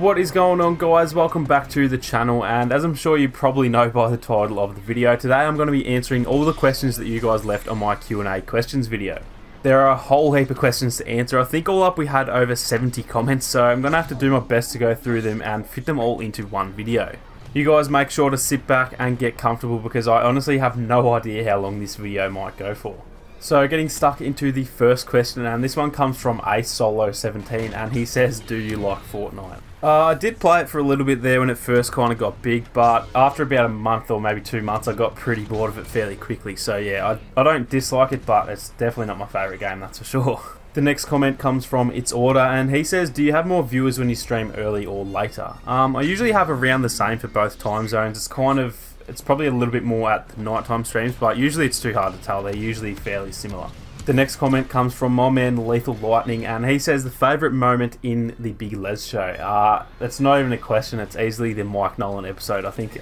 What is going on, guys? Welcome back to the channel, and as I'm sure you probably know by the title of the video, today I'm going to be answering all the questions that you guys left on my Q&A questions video. There are a whole heap of questions to answer. I think all up we had over 70 comments, so I'm going to have to do my best to go through them and fit them all into one video. You guys make sure to sit back and get comfortable because I honestly have no idea how long this video might go for. So getting stuck into the first question, and this one comes from ASolo17, and he says, do you like Fortnite? I did play it for a little bit there when it first kind of got big, but after about a month or maybe 2 months I got pretty bored of it fairly quickly. So yeah, I don't dislike it, but it's definitely not my favourite game, that's for sure. The next comment comes from It's Order, and he says, do you have more viewers when you stream early or later? I usually have around the same for both time zones. It's probably a little bit more at the nighttime streams, but usually it's too hard to tell. They're usually fairly similar. The next comment comes from my man Lethal Lightning, and he says the favourite moment in the Big Les show. It's not even a question. It's easily the Mike Nolan episode. I think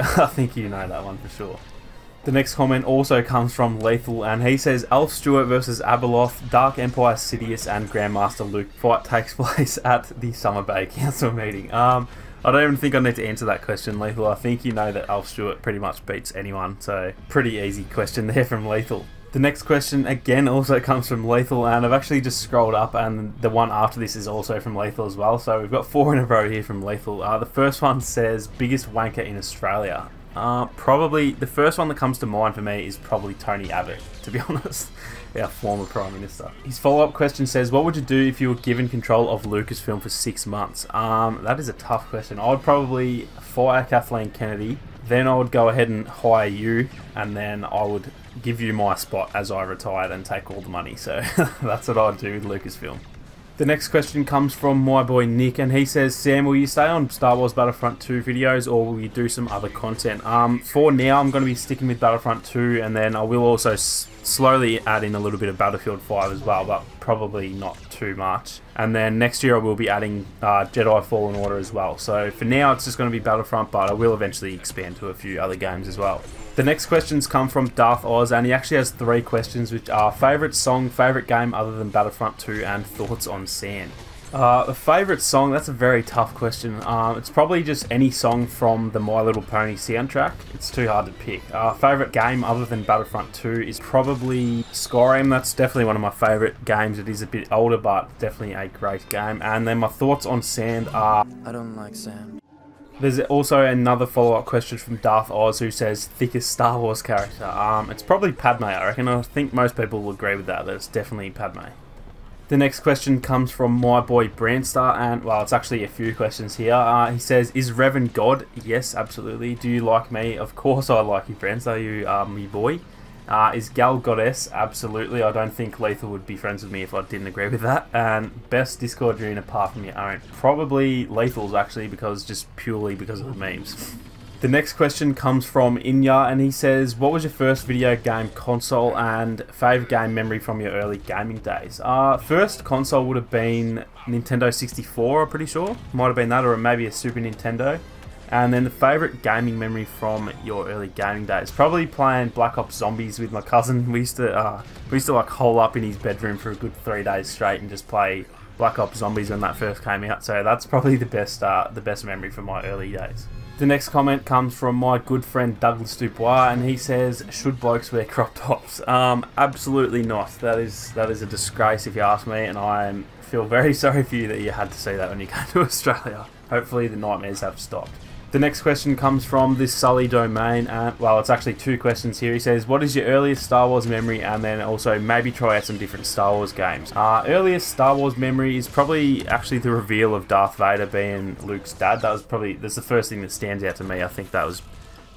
you know that one for sure. The next comment also comes from Lethal, and he says Alf Stewart versus Abeloth, Dark Empire Sidious, and Grandmaster Luke fight takes place at the Summer Bay Council meeting. I don't even think I need to answer that question, Lethal. I think you know that Alf Stewart pretty much beats anyone, so pretty easy question there from Lethal. The next question again also comes from Lethal, and I've actually just scrolled up and the one after this is also from Lethal as well, so we've got 4 in a row here from Lethal. The first one says biggest wanker in Australia. Probably the first one that comes to mind for me is probably Tony Abbott, to be honest. Our former Prime Minister. His follow-up question says, what would you do if you were given control of Lucasfilm for 6 months? That is a tough question. I would probably fire Kathleen Kennedy, then I would go ahead and hire you, and then I would give you my spot as I retired and take all the money. So that's what I'd do with Lucasfilm. The next question comes from my boy Nick, and he says, Sam, will you stay on Star Wars Battlefront 2 videos, or will you do some other content? For now, I'm going to be sticking with Battlefront 2, and then I will also slowly add in a little bit of Battlefield 5 as well, but probably not too much. And then next year I will be adding Jedi Fallen Order as well. So for now, it's just going to be Battlefront, but I will eventually expand to a few other games as well. The next questions come from Darth Oz, and he actually has 3 questions, which are favourite song, favourite game other than Battlefront 2, and thoughts on Sand. The favourite song, that's a very tough question. It's probably just any song from the My Little Pony soundtrack. It's too hard to pick. Favourite game other than Battlefront 2 is probably Skyrim. That's definitely one of my favourite games. It is a bit older, but definitely a great game. And then my thoughts on Sand are... I don't like sand. There's also another follow-up question from Darth Oz who says, thickest Star Wars character. It's probably Padme, I reckon. I think most people will agree with that. It's definitely Padme. The next question comes from my boy Brandstar, and well, it's actually a few questions here. He says, is Revan God? Yes, absolutely. Do you like me? Of course I like you, Brandstar. You are my boy. Is Gal Goddess? Absolutely. I don't think Lethal would be friends with me if I didn't agree with that. And best Discord rune apart from your own? Probably Lethal's actually, just purely because of the memes. The next question comes from Inya, and he says, what was your first video game console and favourite game memory from your early gaming days? First console would have been Nintendo 64, I'm pretty sure. Might have been that, or maybe a Super Nintendo. And then the favourite gaming memory from your early gaming days, probably playing Black Ops Zombies with my cousin. We used to like hole up in his bedroom for a good 3 days straight and just play Black Ops Zombies when that first came out. So that's probably the best memory from my early days. The next comment comes from my good friend Douglas Dubois, and he says, should blokes wear crop tops? Absolutely not. That is a disgrace if you ask me, and I feel very sorry for you that you had to see that when you came to Australia. Hopefully the nightmares have stopped. The next question comes from this Sully Domain, and well, it's actually 2 questions here. He says, what is your earliest Star Wars memory, and then also maybe try out some different Star Wars games. Earliest Star Wars memory is probably actually the reveal of Darth Vader being Luke's dad. That's the first thing that stands out to me. I think that was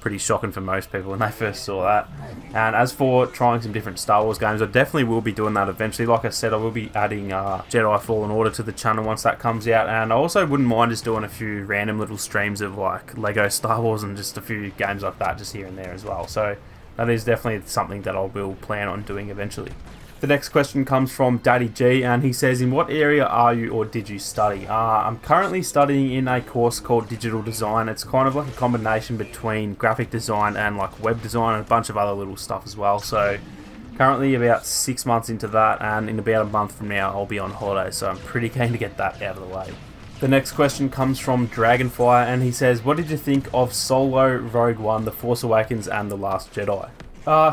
pretty shocking for most people when they first saw that. And as for trying some different Star Wars games, I definitely will be doing that eventually. Like I said, I will be adding Jedi Fallen Order to the channel once that comes out, and I also wouldn't mind just doing a few random little streams of like Lego Star Wars and just a few games like that just here and there as well. So that is definitely something that I will plan on doing eventually. The next question comes from Daddy G, and he says, in what area are you or did you study? I'm currently studying in a course called Digital Design. It's kind of like a combination between graphic design and like web design and a bunch of other little stuff as well. So currently about 6 months into that, and in about a month from now I'll be on holiday, so I'm pretty keen to get that out of the way. The next question comes from Dragonfire, and he says, what did you think of Solo, Rogue One, The Force Awakens, and The Last Jedi?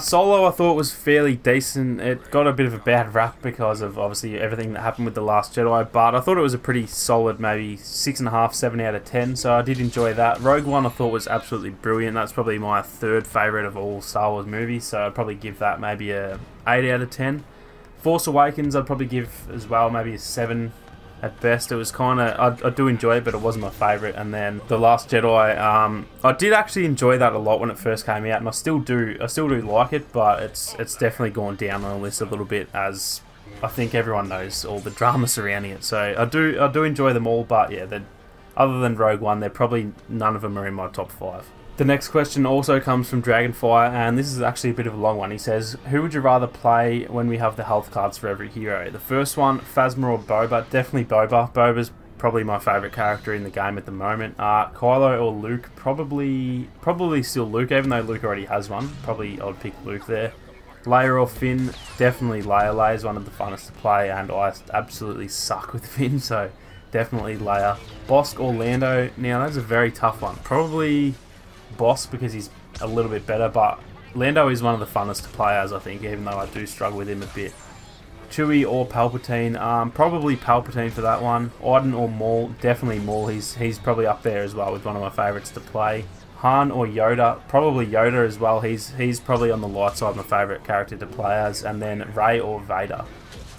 Solo I thought was fairly decent. It got a bit of a bad rap because of obviously everything that happened with The Last Jedi, but I thought it was a pretty solid, maybe 6.5, 7 out of 10, so I did enjoy that. Rogue One I thought was absolutely brilliant. That's probably my third favourite of all Star Wars movies, so I'd probably give that maybe a 8 out of 10. Force Awakens I'd probably give as well maybe a 7 at best. It was kind of, I do enjoy it, but it wasn't my favourite. And then The Last Jedi, I did actually enjoy that a lot when it first came out, and I still do like it, but it's definitely gone down on the list a little bit, as I think everyone knows all the drama surrounding it. So I do enjoy them all, but yeah, other than Rogue One, they're probably none of them are in my top 5. The next question also comes from Dragonfire, and this is actually a bit of a long one. He says, who would you rather play when we have the health cards for every hero? The first one, Phasma or Boba? Definitely Boba. Boba's probably my favourite character in the game at the moment. Kylo or Luke? Probably still Luke, even though Luke already has one. Probably I'd pick Luke there. Leia or Finn? Definitely Leia. Leia's one of the funnest to play, and I absolutely suck with Finn, so definitely Leia. Bossk or Lando? Now, that's a very tough one. Probably Bossk because he's a little bit better, but Lando is one of the funnest to play as, I think, even though I do struggle with him a bit. Chewie or Palpatine? Probably Palpatine for that one. Iden or Maul? Definitely Maul. He's probably up there as well with one of my favourites to play. Han or Yoda? Probably Yoda as well. He's probably on the light side, my favourite character to play as. And then Rey or Vader?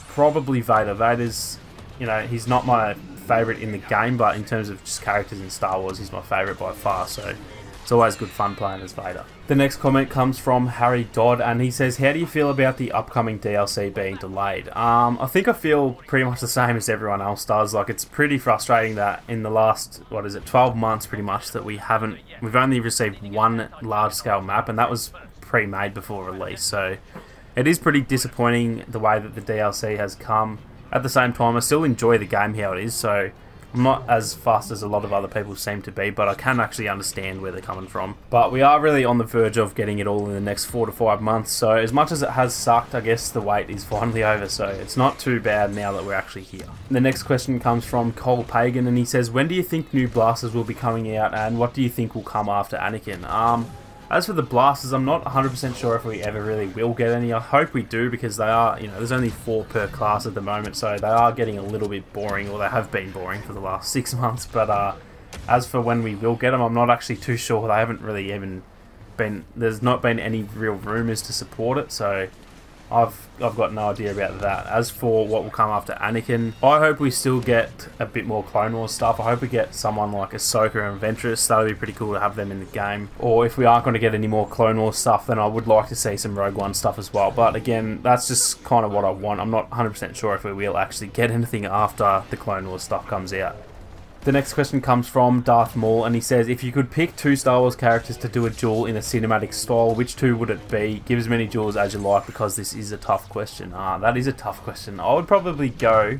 Probably Vader. Vader's, you know, he's not my favourite in the game, but in terms of just characters in Star Wars, he's my favourite by far, so it's always good fun playing as Vader. The next comment comes from Harry Dodd, and he says, how do you feel about the upcoming DLC being delayed? I think I feel pretty much the same as everyone else does. Like, it's pretty frustrating that in the last, 12 months pretty much, that we've only received one large-scale map, and that was pre-made before release, so it is pretty disappointing the way that the DLC has come. At the same time, I still enjoy the game how it is, so I'm not as fast as a lot of other people seem to be, but I can actually understand where they're coming from. But we are really on the verge of getting it all in the next 4 to 5 months, so as much as it has sucked, I guess the wait is finally over, so it's not too bad now that we're actually here. The next question comes from Cole Pagan, and he says, when do you think new blasters will be coming out, and what do you think will come after Anakin? As for the blasters, I'm not 100% sure if we ever really will get any. I hope we do, because they are, there's only 4 per class at the moment, so they are getting a little bit boring, or they have been boring for the last 6 months. But as for when we will get them, I'm not actually too sure. They haven't really even been, there's not been any real rumours to support it, so I've got no idea about that. As for what will come after Anakin, I hope we still get a bit more Clone Wars stuff. I hope we get someone like Ahsoka and Ventress. That would be pretty cool to have them in the game. Or if we aren't going to get any more Clone Wars stuff, then I would like to see some Rogue One stuff as well. But again, that's just kind of what I want. I'm not 100% sure if we will actually get anything after the Clone Wars stuff comes out. The next question comes from Darth Maul, and he says, if you could pick 2 Star Wars characters to do a duel in a cinematic style, which 2 would it be? Give as many duels as you like, because this is a tough question. That is a tough question. I would probably go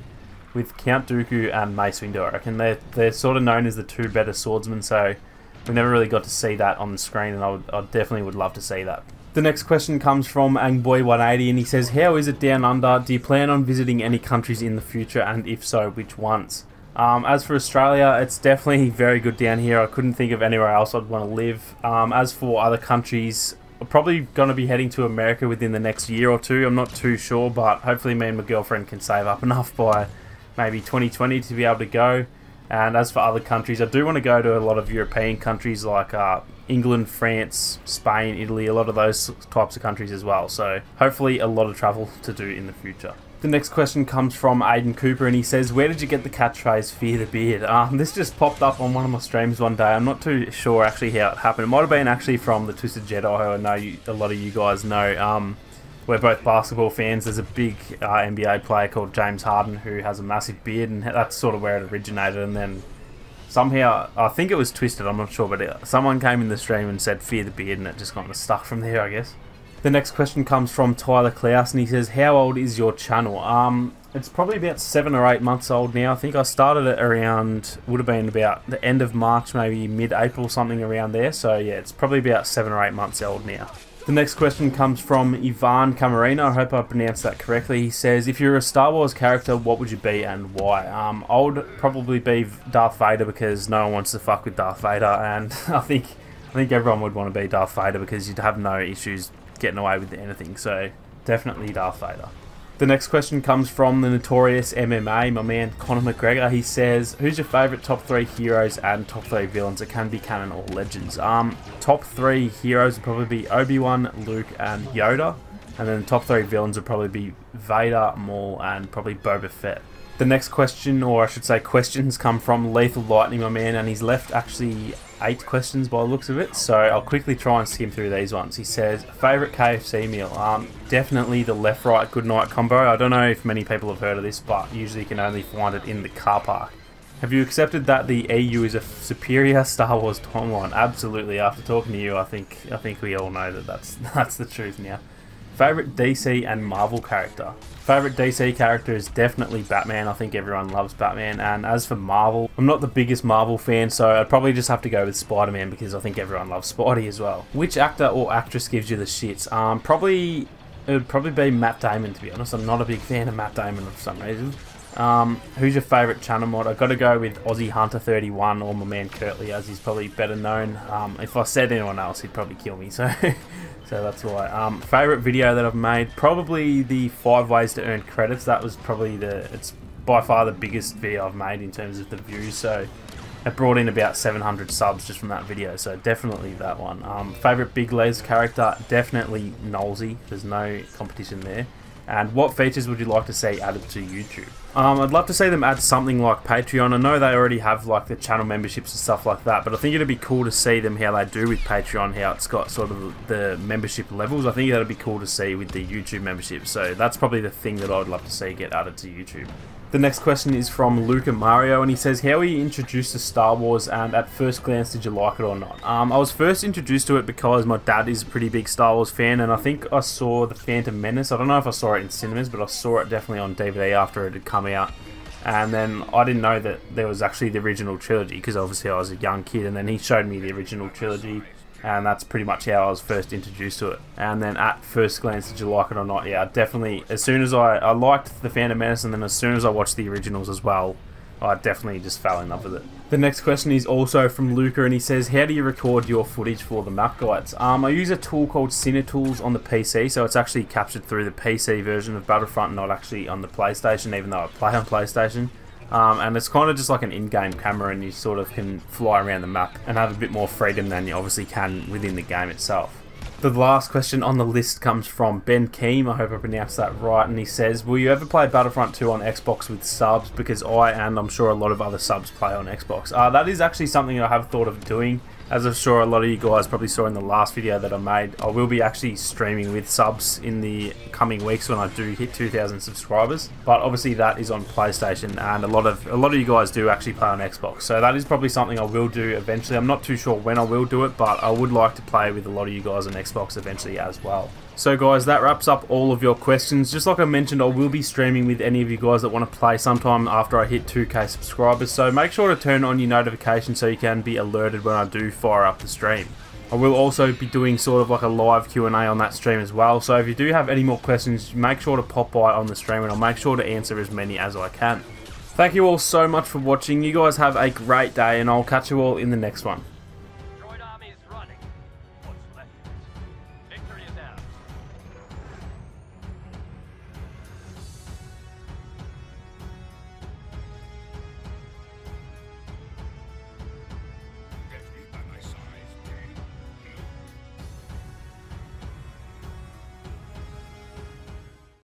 with Count Dooku and Mace Windu. I reckon they're sort of known as the 2 better swordsmen, so we never really got to see that on the screen, and I definitely would love to see that. The next question comes from Angboy180, and he says, how is it down under? Do you plan on visiting any countries in the future, and if so, which ones? As for Australia, it's definitely very good down here. I couldn't think of anywhere else I'd want to live. As for other countries, I'm probably going to be heading to America within the next year or 2. I'm not too sure, but hopefully me and my girlfriend can save up enough by maybe 2020 to be able to go. And as for other countries, I do want to go to a lot of European countries like England, France, Spain, Italy, a lot of those types of countries as well. So hopefully a lot of travel to do in the future. The next question comes from Aiden Cooper, and he says, where did you get the catchphrase, fear the beard? This just popped up on one of my streams one day. I'm not too sure actually how it happened. It might have been actually from the Twisted Jedi, who I know a lot of you guys know. We're both basketball fans. There's a big NBA player called James Harden who has a massive beard, and that's sort of where it originated. And then somehow, I think it was Twisted, I'm not sure, but someone came in the stream and said, fear the beard, and it just kind of stuck from there, I guess. The next question comes from Tyler Klaus, and he says, how old is your channel? It's probably about 7 or 8 months old now. I think I started it around, would have been about the end of March, maybe mid-April, something around there. So yeah, it's probably about 7 or 8 months old now. The The next question comes from Ivan Camarino. I hope I pronounced that correctly. He says, if you're a Star Wars character, what would you be and why? I would probably be Darth Vader because no one wants to fuck with Darth Vader, and I think everyone would want to be Darth Vader because you'd have no issues getting away with anything, so definitely Darth Vader. The next question comes from the notorious MMA, my man Conor McGregor. He says, who's your favourite top 3 heroes and top 3 villains? It can be canon or legends. Top 3 heroes would probably be Obi-Wan, Luke and Yoda. And then the top 3 villains would probably be Vader, Maul and probably Boba Fett. The next question, or I should say questions, come from Lethal Lightning, my man, and he's left actually 8 questions by the looks of it, so I'll quickly try and skim through these ones. He says, favourite KFC meal? Definitely the left-right goodnight combo. I don't know if many people have heard of this, but usually you can only find it in the car park. Have you accepted that the EU is a superior Star Wars timeline? Absolutely. After talking to you, I think we all know that that's the truth now. Favourite DC and Marvel character? Favourite DC character is definitely Batman. I think everyone loves Batman. And as for Marvel, I'm not the biggest Marvel fan, so I'd probably just have to go with Spider-Man because I think everyone loves Spidey as well. Which actor or actress gives you the shits? It would probably be Matt Damon, to be honest. I'm not a big fan of Matt Damon for some reason. Who's your favourite channel mod? I've got to go with Aussie Hunter 31 or my man Kurtley, as he's probably better known. If I said anyone else, he'd probably kill me, so so that's why. Favourite video that I've made? Probably the 5 ways to earn credits. That was probably it's by far the biggest video I've made in terms of the views, so it brought in about 700 subs just from that video, so definitely that one. Favourite Big Les character? Definitely Nolsey. There's no competition there. And what features would you like to see added to YouTube? I'd love to see them add something like Patreon. I know they already have like the channel memberships and stuff like that, but I think it'd be cool to see them how they do with Patreon, how it's got sort of the membership levels. I think that'd be cool to see with the YouTube membership. So that's probably the thing that I'd love to see get added to YouTube. The next question is from Luca Mario, and he says, how were you introduced to Star Wars, and at first glance did you like it or not? I was first introduced to it because my dad is a pretty big Star Wars fan, and I think I saw The Phantom Menace. I don't know if I saw it in cinemas, but I saw it definitely on DVD after it had come out. And then I didn't know that there was actually the original trilogy, because obviously I was a young kid, and then he showed me the original trilogy. And that's pretty much how I was first introduced to it. And then at first glance, did you like it or not? Yeah, definitely. As soon as I liked The Phantom Menace, and then as soon as I watched the originals as well, I definitely just fell in love with it. The next question is also from Luca, and he says, how do you record your footage for the map guides? I use a tool called CineTools on the PC, so it's actually captured through the PC version of Battlefront, not actually on the PlayStation, even though I play on PlayStation. And it's kind of just like an in-game camera, and you sort of can fly around the map and have a bit more freedom than you obviously can within the game itself. The last question on the list comes from Ben Keem, I hope I pronounced that right, and he says, will you ever play Battlefront 2 on Xbox with subs? Because and I'm sure a lot of other subs play on Xbox. That is actually something I have thought of doing. As I'm sure a lot of you guys probably saw in the last video that I made, I will be actually streaming with subs in the coming weeks when I do hit 2,000 subscribers. But obviously that is on PlayStation, and a lot of you guys do actually play on Xbox. So that is probably something I will do eventually. I'm not too sure when I will do it, but I would like to play with a lot of you guys on Xbox eventually as well. So guys, that wraps up all of your questions. Just like I mentioned, I will be streaming with any of you guys that want to play sometime after I hit 2k subscribers, so make sure to turn on your notifications so you can be alerted when I do fire up the stream. I will also be doing sort of like a live Q&A on that stream as well, so if you do have any more questions, make sure to pop by on the stream and I'll make sure to answer as many as I can. Thank you all so much for watching. You guys have a great day, and I'll catch you all in the next one.